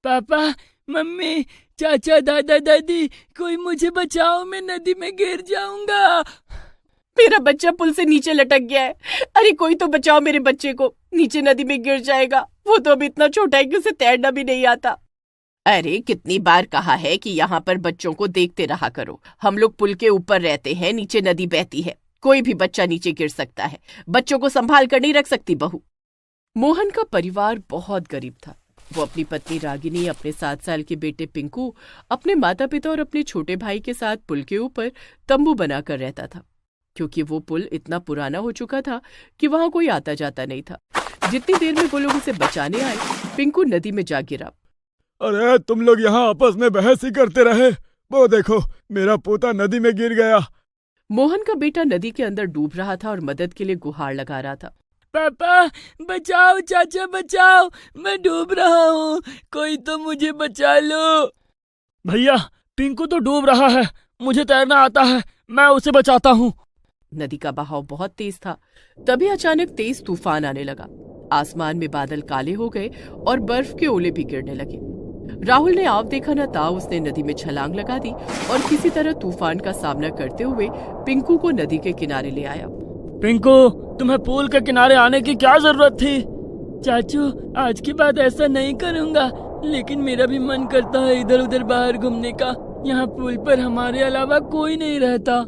पापा, मम्मी, चाचा, दादा, दादी, कोई मुझे बचाओ, मैं नदी में गिर जाऊंगा। मेरा बच्चा पुल से नीचे लटक गया है। अरे कोई तो बचाओ मेरे बच्चे को, नीचे नदी में गिर जाएगा। वो तो अभी इतना छोटा है कि उसे तैरना भी नहीं आता। अरे कितनी बार कहा है कि यहाँ पर बच्चों को देखते रहा करो। हम लोग पुल के ऊपर रहते हैं, नीचे नदी बहती है, कोई भी बच्चा नीचे गिर सकता है। बच्चों को संभाल कर नहीं रख सकती बहू। मोहन का परिवार बहुत गरीब था। वो अपनी पत्नी रागिनी, अपने 7 साल के बेटे पिंकू, अपने माता पिता और अपने छोटे भाई के साथ पुल के ऊपर तंबू बनाकर रहता था, क्योंकि वो पुल इतना पुराना हो चुका था कि वहां कोई आता जाता नहीं था। जितनी देर में वो लोग उसे बचाने आए, पिंकू नदी में जा गिरा। अरे तुम लोग यहाँ आपस में बहस ही करते रहे। वो देखो, मेरा पोता नदी में गिर गया। मोहन का बेटा नदी के अंदर डूब रहा था और मदद के लिए गुहार लगा रहा था। पापा बचाओ, चाचा बचाओ, मैं डूब रहा हूँ, कोई तो मुझे बचा लो। भैया, पिंकू तो डूब रहा है, मुझे तैरना आता है, मैं उसे बचाता हूँ। नदी का बहाव बहुत तेज था। तभी अचानक तेज तूफान आने लगा। आसमान में बादल काले हो गए और बर्फ के ओले भी गिरने लगे। राहुल ने आव देखा न था, उसने नदी में छलांग लगा दी और किसी तरह तूफान का सामना करते हुए पिंकू को नदी के किनारे ले आया। पिंकू, तुम्हें पुल के किनारे आने की क्या जरूरत थी? चाचू, आज के बाद ऐसा नहीं करूँगा, लेकिन मेरा भी मन करता है इधर उधर बाहर घूमने का। यहाँ पुल पर हमारे अलावा कोई नहीं रहता।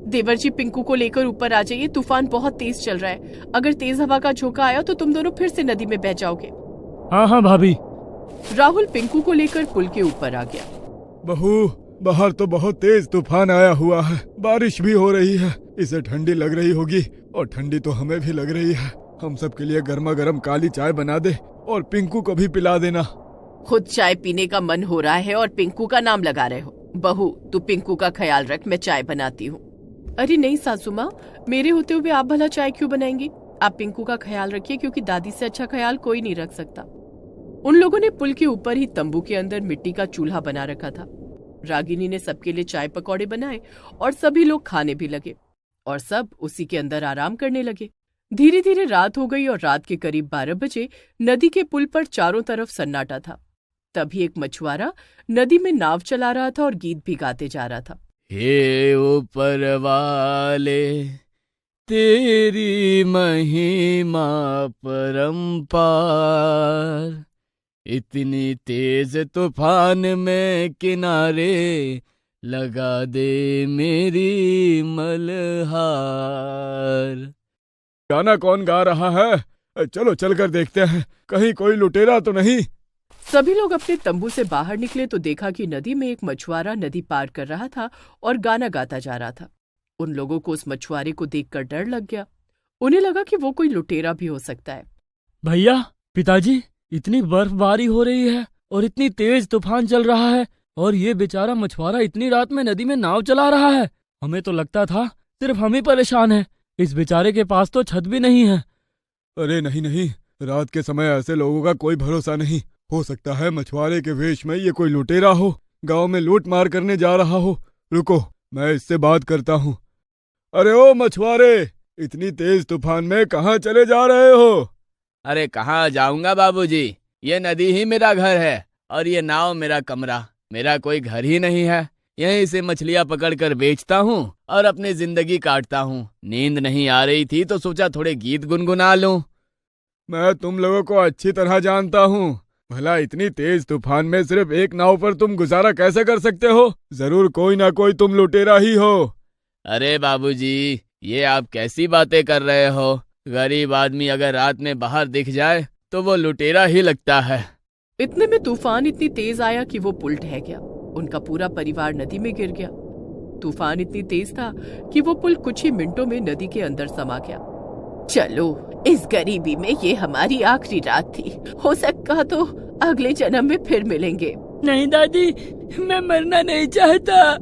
देवर जी, पिंकू को लेकर ऊपर आ जाइए, तूफान बहुत तेज चल रहा है। अगर तेज हवा का झोंका आया तो तुम दोनों फिर से नदी में बह जाओगे। हाँ हाँ भाभी। राहुल पिंकू को लेकर पुल के ऊपर आ गया। बहू, बाहर तो बहुत तेज तूफान आया हुआ है, बारिश भी हो रही है। इसे ठंडी लग रही होगी और ठंडी तो हमें भी लग रही है। हम सब के लिए गर्मा गर्म काली चाय बना दे और पिंकू को भी पिला देना। खुद चाय पीने का मन हो रहा है और पिंकू का नाम लगा रहे हो। बहू, तू पिंकू का ख्याल रख, मैं चाय बनाती हूँ। अरे नहीं सासू माँ, मेरे होते हुए आप भला चाय क्यों बनाएंगी? आप पिंकू का ख्याल रखिए, क्योंकि दादी से अच्छा ख्याल कोई नहीं रख सकता। उन लोगों ने पुल के ऊपर ही तंबू के अंदर मिट्टी का चूल्हा बना रखा था। रागिनी ने सबके लिए चाय पकौड़े बनाए और सभी लोग खाने भी लगे और सब उसी के अंदर आराम करने लगे। धीरे धीरे रात हो गई और रात के करीब 12 बजे नदी के पुल पर चारों तरफ सन्नाटा था। तभी एक मछुआरा नदी में नाव चला रहा था और गीत भी गाते जा रहा था। हे ऊपर वाले, तेरी महिमा परंपार, इतनी तेज तूफान में किनारे लगा दे मेरी मल्हार। गाना कौन गा रहा है? चलो चलकर देखते हैं, कहीं कोई लुटेरा तो नहीं। सभी लोग अपने तंबू से बाहर निकले तो देखा कि नदी में एक मछुआरा नदी पार कर रहा था और गाना गाता जा रहा था। उन लोगों को उस मछुआरे को देखकर डर लग गया। उन्हें लगा कि वो कोई लुटेरा भी हो सकता है। भैया, पिताजी, इतनी बर्फबारी हो रही है और इतनी तेज तूफान चल रहा है और ये बेचारा मछुआरा इतनी रात में नदी में नाव चला रहा है। हमें तो लगता था सिर्फ हम ही परेशान हैं, इस बेचारे के पास तो छत भी नहीं है। अरे नहीं नहीं, रात के समय ऐसे लोगों का कोई भरोसा नहीं। हो सकता है मछुआरे के वेश में ये कोई लुटेरा हो, गांव में लूट मार करने जा रहा हो। रुको, मैं इससे बात करता हूँ। अरे ओ मछुआरे, इतनी तेज तूफान में कहाँ चले जा रहे हो? अरे कहाँ जाऊंगा बाबूजी, ये नदी ही मेरा घर है और ये नाव मेरा कमरा। मेरा कोई घर ही नहीं है। यहीं से मछलियाँ पकड़कर बेचता हूँ और अपनी जिंदगी काटता हूँ। नींद नहीं आ रही थी तो सोचा थोड़े गीत गुनगुना लूं। मैं तुम लोगों को अच्छी तरह जानता हूँ। भला इतनी तेज तूफान में सिर्फ एक नाव पर तुम गुजारा कैसे कर सकते हो? जरूर कोई ना कोई तुम लुटेरा ही हो। अरे बाबूजी, ये आप कैसी बातें कर रहे हो? गरीब आदमी अगर रात में बाहर दिख जाए तो वो लुटेरा ही लगता है। इतने में तूफान इतनी तेज आया कि वो पुल ढह गया। उनका पूरा परिवार नदी में गिर गया। तूफान इतनी तेज था कि वो पुल कुछ ही मिनटों में नदी के अंदर समा गया। चलो, इस गरीबी में ये हमारी आखिरी रात थी। हो सकता तो अगले जन्म में फिर मिलेंगे। नहीं दादी, मैं मरना नहीं चाहता।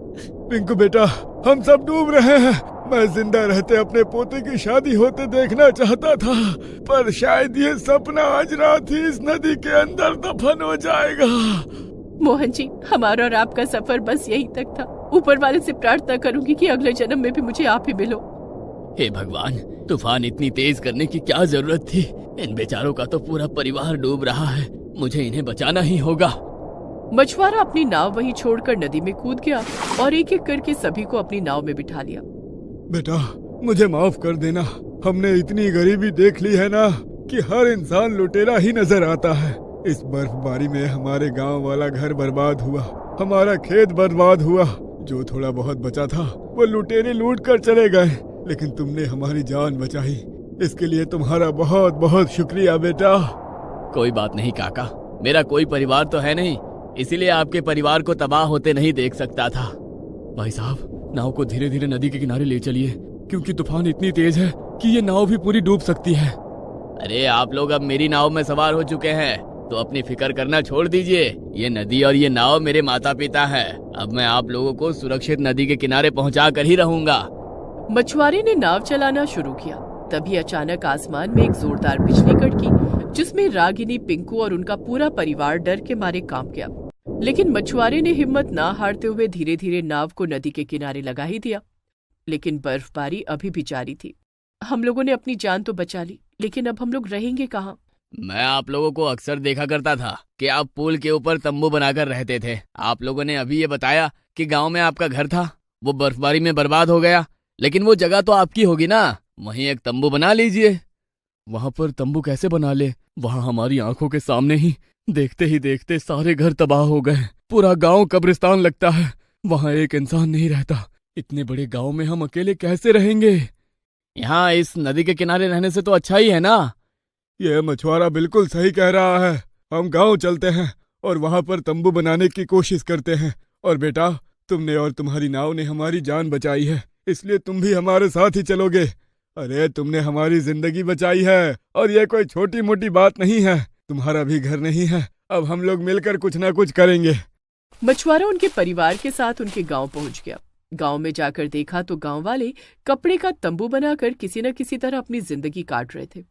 पिंकू बेटा, हम सब डूब रहे हैं। मैं जिंदा रहते अपने पोते की शादी होते देखना चाहता था, पर शायद ये सपना आज रात ही इस नदी के अंदर दफन हो जाएगा। मोहन जी, हमारा और आपका सफर बस यहीं तक था। ऊपर वाले से प्रार्थना करूंगी कि अगले जन्म में भी मुझे आप ही मिलो। हे भगवान, तूफान इतनी तेज करने की क्या जरूरत थी? इन बेचारों का तो पूरा परिवार डूब रहा है। मुझे इन्हें बचाना ही होगा। मछुआरा अपनी नाव वहीं छोड़कर नदी में कूद गया और एक एक करके सभी को अपनी नाव में बिठा लिया। बेटा, मुझे माफ कर देना। हमने इतनी गरीबी देख ली है ना कि हर इंसान लुटेरा ही नजर आता है। इस बर्फबारी में हमारे गांव वाला घर बर्बाद हुआ, हमारा खेत बर्बाद हुआ, जो थोड़ा बहुत बचा था वो लुटेरे लूट कर चले गए, लेकिन तुमने हमारी जान बचाई। इसके लिए तुम्हारा बहुत बहुत शुक्रिया बेटा। कोई बात नहीं काका, मेरा कोई परिवार तो है नहीं, इसीलिए आपके परिवार को तबाह होते नहीं देख सकता था। भाई साहब, नाव को धीरे धीरे नदी के किनारे ले चलिए, क्योंकि तूफान इतनी तेज है कि ये नाव भी पूरी डूब सकती है। अरे आप लोग अब मेरी नाव में सवार हो चुके हैं, तो अपनी फिक्र करना छोड़ दीजिए। ये नदी और ये नाव मेरे माता पिता है। अब मैं आप लोगों को सुरक्षित नदी के किनारे पहुंचा कर ही रहूंगा। मछुआरे ने नाव चलाना शुरू किया। तभी अचानक आसमान में एक जोरदार बिजली कड़की, जिसमें रागिनी, पिंकू और उनका पूरा परिवार डर के मारे कांप गया। लेकिन मछुआरे ने हिम्मत ना हारते हुए धीरे धीरे नाव को नदी के किनारे लगा ही दिया। लेकिन बर्फबारी अभी भी जारी थी। हम लोगों ने अपनी जान तो बचा ली, लेकिन अब हम लोग रहेंगे कहाँ? मैं आप लोगों को अक्सर देखा करता था कि आप पुल के ऊपर तंबू बनाकर रहते थे। आप लोगों ने अभी ये बताया कि गांव में आपका घर था, वो बर्फबारी में बर्बाद हो गया, लेकिन वो जगह तो आपकी होगी ना, वहीं एक तंबू बना लीजिए। वहाँ पर तंबू कैसे बना ले? वहाँ हमारी आंखों के सामने ही देखते सारे घर तबाह हो गए, पूरा गांव कब्रिस्तान लगता है, वहाँ एक इंसान नहीं रहता। इतने बड़े गांव में हम अकेले कैसे रहेंगे? यहाँ इस नदी के किनारे रहने से तो अच्छा ही है ना। ये मछुआरा बिल्कुल सही कह रहा है। हम गांव चलते हैं और वहां पर तंबू बनाने की कोशिश करते हैं। और बेटा, तुमने और तुम्हारी नाव ने हमारी जान बचाई है, इसलिए तुम भी हमारे साथ ही चलोगे। अरे तुमने हमारी जिंदगी बचाई है और ये कोई छोटी मोटी बात नहीं है। तुम्हारा भी घर नहीं है, अब हम लोग मिलकर कुछ ना कुछ करेंगे। मछुआरा उनके परिवार के साथ उनके गांव पहुंच गया। गांव में जाकर देखा तो गांव वाले कपड़े का तंबू बनाकर किसी न किसी तरह अपनी जिंदगी काट रहे थे।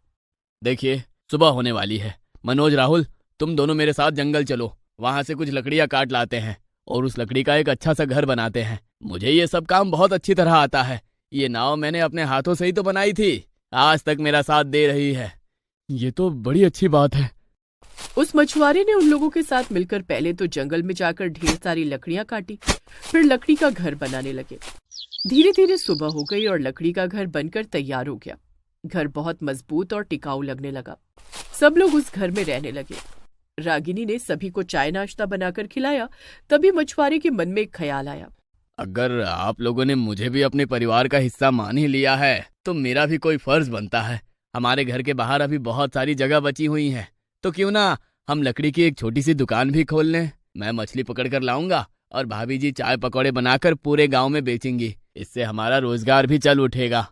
देखिए, सुबह होने वाली है। मनोज, राहुल, तुम दोनों मेरे साथ जंगल चलो, वहां से कुछ लकड़ियां काट लाते हैं और उस लकड़ी का एक अच्छा सा घर बनाते हैं। मुझे ये सब काम बहुत अच्छी तरह आता है। ये नाव मैंने अपने हाथों से ही तो बनाई थी, आज तक मेरा साथ दे रही है। ये तो बड़ी अच्छी बात है। उस मछुआरे ने उन लोगों के साथ मिलकर पहले तो जंगल में जाकर ढेर सारी लकड़ियां काटी, फिर लकड़ी का घर बनाने लगे। धीरे धीरे सुबह हो गई और लकड़ी का घर बनकर तैयार हो गया। घर बहुत मजबूत और टिकाऊ लगने लगा। सब लोग उस घर में रहने लगे। रागिनी ने सभी को चाय नाश्ता बनाकर खिलाया। तभी मछुआरे के मन में एक ख्याल आया। अगर आप लोगों ने मुझे भी अपने परिवार का हिस्सा मान ही लिया है, तो मेरा भी कोई फर्ज बनता है। हमारे घर के बाहर अभी बहुत सारी जगह बची हुई है, तो क्यों ना हम लकड़ी की एक छोटी सी दुकान भी खोल लें। मैं मछली पकड़ कर लाऊंगा और भाभी जी चाय पकौड़े बनाकर पूरे गांव में बेचेंगी। इससे हमारा रोजगार भी चल उठेगा।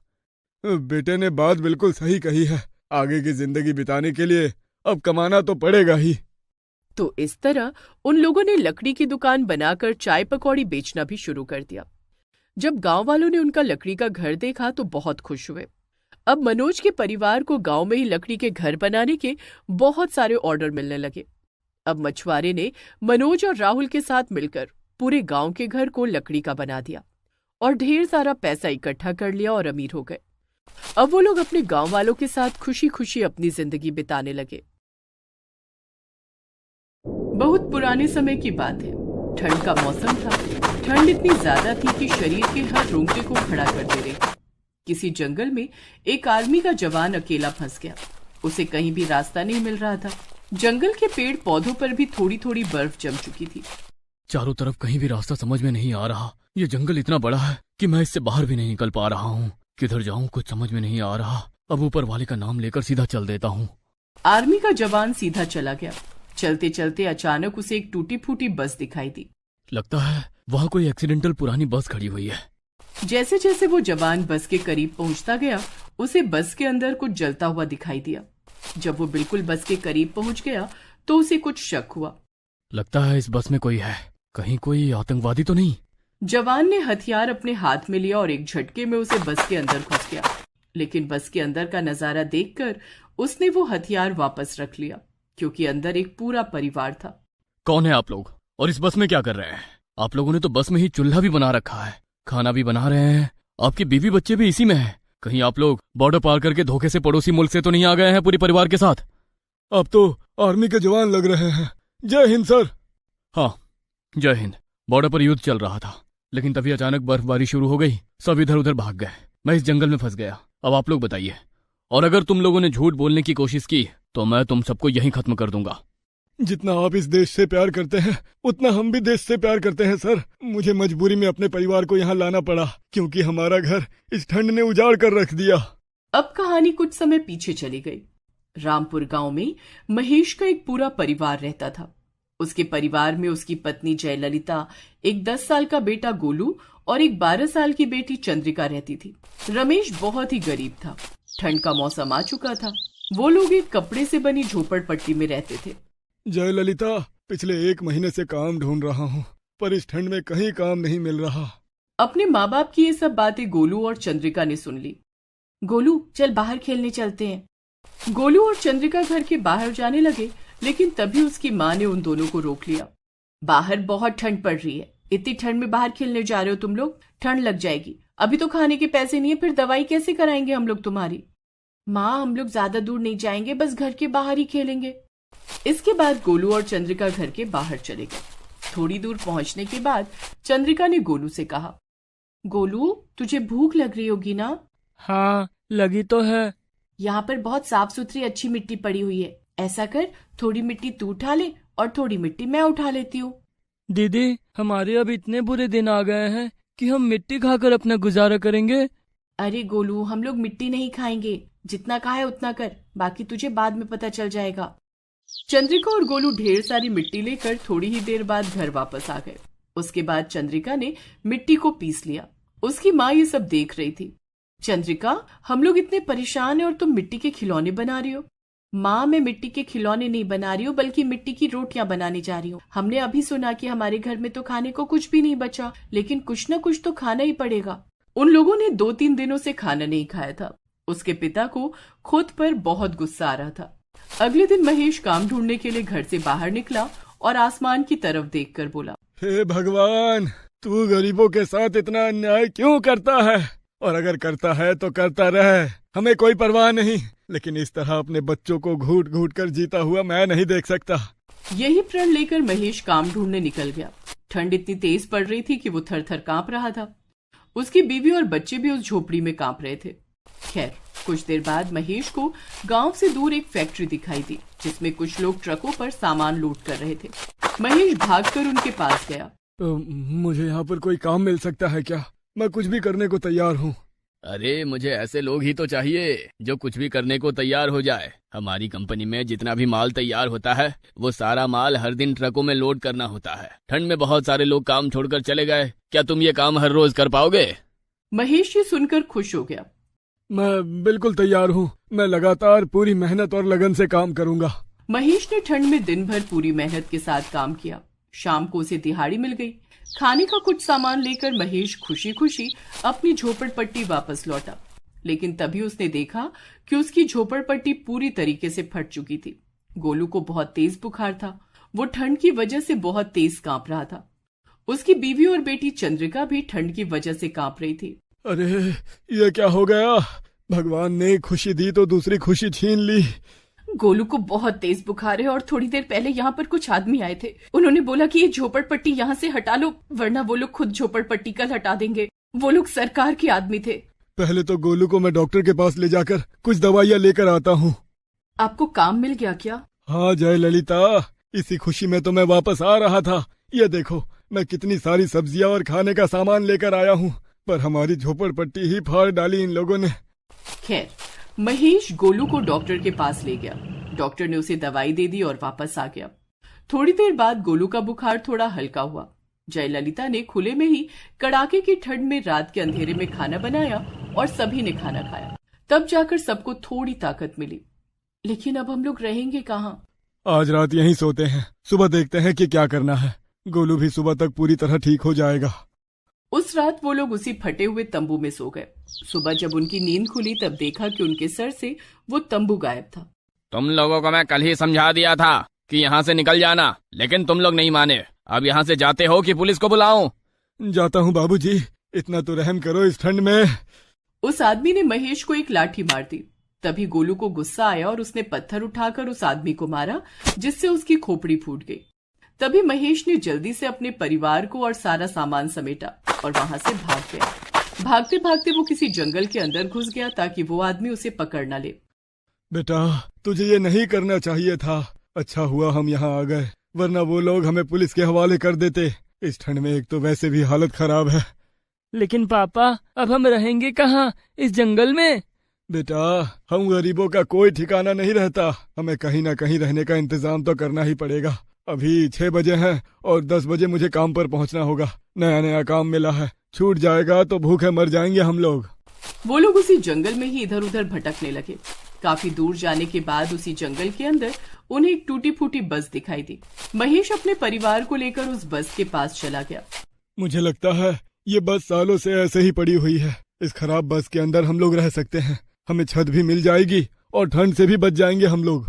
बेटे ने बात बिल्कुल सही कही है। आगे की जिंदगी बिताने के लिए अब कमाना तो पड़ेगा ही। तो इस तरह उन लोगों ने लकड़ी की दुकान बनाकर चाय पकौड़ी बेचना भी शुरू कर दिया। जब गांव वालों ने उनका लकड़ी का घर देखा तो बहुत खुश हुए। अब मनोज के परिवार को गांव में ही लकड़ी के घर बनाने के बहुत सारे ऑर्डर मिलने लगे। अब मछुआरे ने मनोज और राहुल के साथ मिलकर पूरे गांव के घर को लकड़ी का बना दिया और ढेर सारा पैसा इकट्ठा कर लिया और अमीर हो गए। अब वो लोग अपने गांव वालों के साथ खुशी खुशी अपनी जिंदगी बिताने लगे। बहुत पुराने समय की बात है। ठंड का मौसम था। ठंड इतनी ज्यादा थी कि शरीर के हर रोंगटे को खड़ा कर दे रही। किसी जंगल में एक आर्मी का जवान अकेला फंस गया। उसे कहीं भी रास्ता नहीं मिल रहा था। जंगल के पेड़ पौधों पर भी थोड़ी थोड़ी बर्फ जम चुकी थी। चारों तरफ कहीं भी रास्ता समझ में नहीं आ रहा। ये जंगल इतना बड़ा है कि मैं इससे बाहर भी नहीं निकल पा रहा हूँ। किधर जाऊँ कुछ समझ में नहीं आ रहा। अब ऊपर वाले का नाम लेकर सीधा चल देता हूँ। आर्मी का जवान सीधा चला गया। चलते चलते अचानक उसे एक टूटी फूटी बस दिखाई दी। लगता है वहाँ कोई एक्सीडेंटल पुरानी बस खड़ी हुई है। जैसे जैसे वो जवान बस के करीब पहुंचता गया, उसे बस के अंदर कुछ जलता हुआ दिखाई दिया। जब वो बिल्कुल बस के करीब पहुंच गया तो उसे कुछ शक हुआ। लगता है इस बस में कोई है। कहीं कोई आतंकवादी तो नहीं? जवान ने हथियार अपने हाथ में लिया और एक झटके में उसे बस के अंदर घुस गया। लेकिन बस के अंदर का नजारा देखकर उसने वो हथियार वापस रख लिया, क्योंकि अंदर एक पूरा परिवार था। कौन है आप लोग और इस बस में क्या कर रहे हैं? आप लोगों ने तो बस में ही चूल्हा भी बना रखा है, खाना भी बना रहे हैं। आपके बीवी बच्चे भी इसी में हैं। कहीं आप लोग बॉर्डर पार करके धोखे से पड़ोसी मुल्क से तो नहीं आ गए हैं पूरे परिवार के साथ? आप तो आर्मी के जवान लग रहे हैं। जय हिंद सर। हाँ, जय हिंद। बॉर्डर पर युद्ध चल रहा था, लेकिन तभी अचानक बर्फबारी शुरू हो गई। सब इधर उधर भाग गए। मैं इस जंगल में फंस गया। अब आप लोग बताइए, और अगर तुम लोगों ने झूठ बोलने की कोशिश की तो मैं तुम सबको यहीं खत्म कर दूंगा। जितना आप इस देश से प्यार करते हैं उतना हम भी देश से प्यार करते हैं सर। मुझे मजबूरी में अपने परिवार को यहाँ लाना पड़ा, क्योंकि हमारा घर इस ठंड ने उजाड़ कर रख दिया। अब कहानी कुछ समय पीछे चली गई। रामपुर गांव में महेश का एक पूरा परिवार रहता था। उसके परिवार में उसकी पत्नी जयललिता, एक 10 साल का बेटा गोलू और एक 12 साल की बेटी चंद्रिका रहती थी। रमेश बहुत ही गरीब था। ठंड का मौसम आ चुका था। वो लोग एक कपड़े से बनी झोपड़पट्टी में रहते थे। जयललिता, पिछले 1 महीने से काम ढूंढ रहा हूँ, पर इस ठंड में कहीं काम नहीं मिल रहा। अपने माँ बाप की ये सब बातें गोलू और चंद्रिका ने सुन ली। गोलू, चल बाहर खेलने चलते हैं। गोलू और चंद्रिका घर के बाहर जाने लगे, लेकिन तभी उसकी माँ ने उन दोनों को रोक लिया। बाहर बहुत ठंड पड़ रही है। इतनी ठंड में बाहर खेलने जा रहे हो तुम लोग? ठंड लग जाएगी। अभी तो खाने के पैसे नहीं है, फिर दवाई कैसे कराएंगे हम लोग तुम्हारी? माँ, हम लोग ज्यादा दूर नहीं जाएंगे, बस घर के बाहर ही खेलेंगे। इसके बाद गोलू और चंद्रिका घर के बाहर चले गए। थोड़ी दूर पहुंचने के बाद चंद्रिका ने गोलू से कहा, गोलू, तुझे भूख लग रही होगी ना? हाँ, लगी तो है। यहाँ पर बहुत साफ सुथरी अच्छी मिट्टी पड़ी हुई है। ऐसा कर, थोड़ी मिट्टी तू उठा ले और थोड़ी मिट्टी मैं उठा लेती हूँ। दीदी, हमारे अब इतने बुरे दिन आ गए हैं कि हम मिट्टी खाकर अपना गुजारा करेंगे। अरे गोलू, हम लोग मिट्टी नहीं खाएंगे। जितना कहा है उतना कर, बाकी तुझे बाद में पता चल जाएगा। चंद्रिका और गोलू ढेर सारी मिट्टी लेकर थोड़ी ही देर बाद घर वापस आ गए। उसके बाद चंद्रिका ने मिट्टी को पीस लिया। उसकी माँ ये सब देख रही थी। चंद्रिका, हम लोग इतने परेशान हैं और तुम मिट्टी के खिलौने बना रही हो। माँ, मैं मिट्टी के खिलौने नहीं बना रही हूँ, बल्कि मिट्टी की रोटियां बनाने जा रही हूँ। हमने अभी सुना कि हमारे घर में तो खाने को कुछ भी नहीं बचा, लेकिन कुछ न कुछ तो खाना ही पड़ेगा। उन लोगों ने 2-3 दिनों से खाना नहीं खाया था। उसके पिता को खुद पर बहुत गुस्सा आ रहा था। अगले दिन महेश काम ढूंढने के लिए घर से बाहर निकला और आसमान की तरफ देखकर बोला, हे भगवान, तू गरीबों के साथ इतना अन्याय क्यों करता है? और अगर करता है तो करता रहे, हमें कोई परवाह नहीं, लेकिन इस तरह अपने बच्चों को घूट घूट कर जीता हुआ मैं नहीं देख सकता। यही प्रण लेकर महेश काम ढूंढने निकल गया। ठंड इतनी तेज पड़ रही थी कि वो थर थर कांप रहा था। उसकी बीवी और बच्चे भी उस झोपड़ी में कांप रहे थे। खैर, कुछ देर बाद महेश को गांव से दूर एक फैक्ट्री दिखाई दी, जिसमें कुछ लोग ट्रकों पर सामान लूट कर रहे थे। महेश भागकर उनके पास गया। मुझे यहाँ पर कोई काम मिल सकता है क्या? मैं कुछ भी करने को तैयार हूँ। अरे, मुझे ऐसे लोग ही तो चाहिए जो कुछ भी करने को तैयार हो जाए। हमारी कंपनी में जितना भी माल तैयार होता है, वो सारा माल हर दिन ट्रकों में लोड करना होता है। ठंड में बहुत सारे लोग काम छोड़कर चले गए। क्या तुम ये काम हर रोज कर पाओगे? महेश ये सुनकर खुश हो गया। मैं बिल्कुल तैयार हूँ। मैं लगातार पूरी मेहनत और लगन से काम करूँगा। महेश ने ठंड में दिन भर पूरी मेहनत के साथ काम किया। शाम को उसे दिहाड़ी मिल गई। खाने का कुछ सामान लेकर महेश खुशी खुशी अपनी झोपड़पट्टी वापस लौटा, लेकिन तभी उसने देखा कि उसकी झोपड़पट्टी पूरी तरीके से फट चुकी थी। गोलू को बहुत तेज बुखार था। वो ठंड की वजह से बहुत तेज कांप रहा था। उसकी बीवी और बेटी चंद्रिका भी ठंड की वजह से कांप रही थी। अरे, ये क्या हो गया? भगवान ने खुशी दी तो दूसरी खुशी छीन ली। गोलू को बहुत तेज बुखार है और थोड़ी देर पहले यहाँ पर कुछ आदमी आए थे। उन्होंने बोला कि ये झोपड़पट्टी यहाँ से हटा लो, वरना वो लोग खुद झोपड़पट्टी कल हटा देंगे। वो लोग सरकार के आदमी थे। पहले तो गोलू को मैं डॉक्टर के पास ले जाकर कुछ दवाइयाँ लेकर आता हूँ। आपको काम मिल गया क्या? हाँ जयललिता, इसी खुशी में तो मैं वापस आ रहा था। ये देखो, मैं कितनी सारी सब्जियाँ और खाने का सामान लेकर आया हूँ, पर हमारी झोपड़पट्टी ही फाड़ डाली इन लोगों ने। खैर, महेश गोलू को डॉक्टर के पास ले गया। डॉक्टर ने उसे दवाई दे दी और वापस आ गया। थोड़ी देर बाद गोलू का बुखार थोड़ा हल्का हुआ। जयललिता ने खुले में ही कड़ाके की ठंड में रात के अंधेरे में खाना बनाया और सभी ने खाना खाया। तब जाकर सबको थोड़ी ताकत मिली। लेकिन अब हम लोग रहेंगे कहाँ? आज रात यहीं सोते हैं, सुबह देखते हैं कि क्या करना है। गोलू भी सुबह तक पूरी तरह ठीक हो जाएगा। उस रात वो लोग उसी फटे हुए तंबू में सो गए। सुबह जब उनकी नींद खुली तब देखा कि उनके सर से वो तंबू गायब था। तुम लोगों को मैं कल ही समझा दिया था कि यहाँ से निकल जाना, लेकिन तुम लोग नहीं माने। अब यहाँ से जाते हो कि पुलिस को बुलाऊं? जाता हूँ बाबूजी, इतना तो रहम करो इस ठंड में। उस आदमी ने महेश को एक लाठी मार दी। तभी गोलू को गुस्सा आया और उसने पत्थर उठाकर उस आदमी को मारा, जिससे उसकी खोपड़ी फूट गई। तभी महेश ने जल्दी से अपने परिवार को और सारा सामान समेटा और वहां से भाग गया। भागते भागते वो किसी जंगल के अंदर घुस गया ताकि वो आदमी उसे पकड़ न ले। बेटा, तुझे ये नहीं करना चाहिए था। अच्छा हुआ हम यहाँ आ गए, वरना वो लोग हमें पुलिस के हवाले कर देते। इस ठंड में एक तो वैसे भी हालत खराब है। लेकिन पापा, अब हम रहेंगे कहाँ इस जंगल में? बेटा, हम गरीबों का कोई ठिकाना नहीं रहता। हमें कहीं ना कहीं रहने का इंतजाम तो करना ही पड़ेगा। अभी 6 बजे हैं और 10 बजे मुझे काम पर पहुंचना होगा। नया नया काम मिला है, छूट जाएगा तो भूखे मर जाएंगे हम लोग। वो लोग उसी जंगल में ही इधर उधर भटकने लगे। काफी दूर जाने के बाद उसी जंगल के अंदर उन्हें एक टूटी फूटी बस दिखाई दी। महेश अपने परिवार को लेकर उस बस के पास चला गया। मुझे लगता है ये बस सालों से ऐसे ही पड़ी हुई है। इस खराब बस के अंदर हम लोग रह सकते हैं। हमें छत भी मिल जाएगी और ठंड से भी बच जाएंगे हम लोग।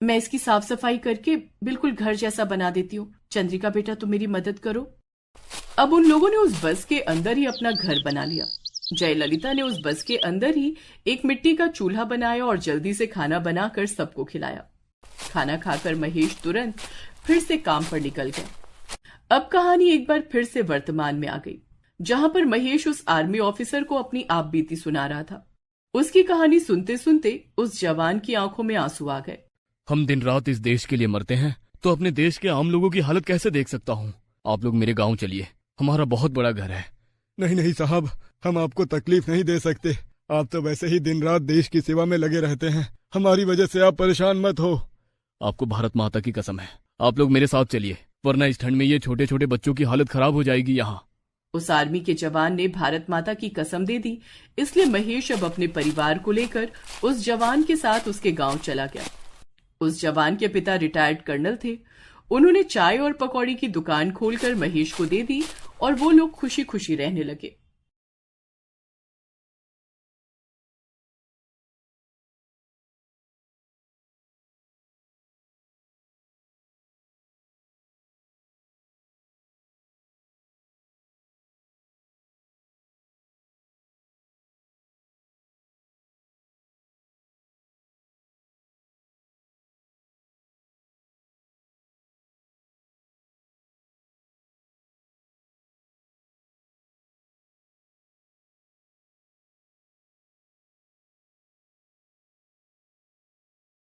मैं इसकी साफ सफाई करके बिल्कुल घर जैसा बना देती हूँ। चंद्रिका बेटा, तुम मेरी मदद करो। अब उन लोगों ने उस बस के अंदर ही अपना घर बना लिया। जयललिता ने उस बस के अंदर ही एक मिट्टी का चूल्हा बनाया और जल्दी से खाना बनाकर सबको खिलाया। खाना खाकर महेश तुरंत फिर से काम पर निकल गया। अब कहानी एक बार फिर से वर्तमान में आ गई, जहां पर महेश उस आर्मी ऑफिसर को अपनी आप बीती सुना रहा था। उसकी कहानी सुनते सुनते उस जवान की आंखों में आंसू आ गए। हम दिन रात इस देश के लिए मरते हैं, तो अपने देश के आम लोगों की हालत कैसे देख सकता हूँ? आप लोग मेरे गांव चलिए, हमारा बहुत बड़ा घर है। नहीं नहीं साहब, हम आपको तकलीफ नहीं दे सकते। आप तो वैसे ही दिन रात देश की सेवा में लगे रहते हैं। हमारी वजह से आप परेशान मत हो। आपको भारत माता की कसम है, आप लोग मेरे साथ चलिए, वरना इस ठंड में ये छोटे छोटे बच्चों की हालत खराब हो जाएगी यहाँ। उस आर्मी के जवान ने भारत माता की कसम दे दी, इसलिए महेश अब अपने परिवार को लेकर उस जवान के साथ उसके गांव चला गया। उस जवान के पिता रिटायर्ड कर्नल थे। उन्होंने चाय और पकौड़ी की दुकान खोलकर महेश को दे दी और वो लोग खुशी खुशी रहने लगे।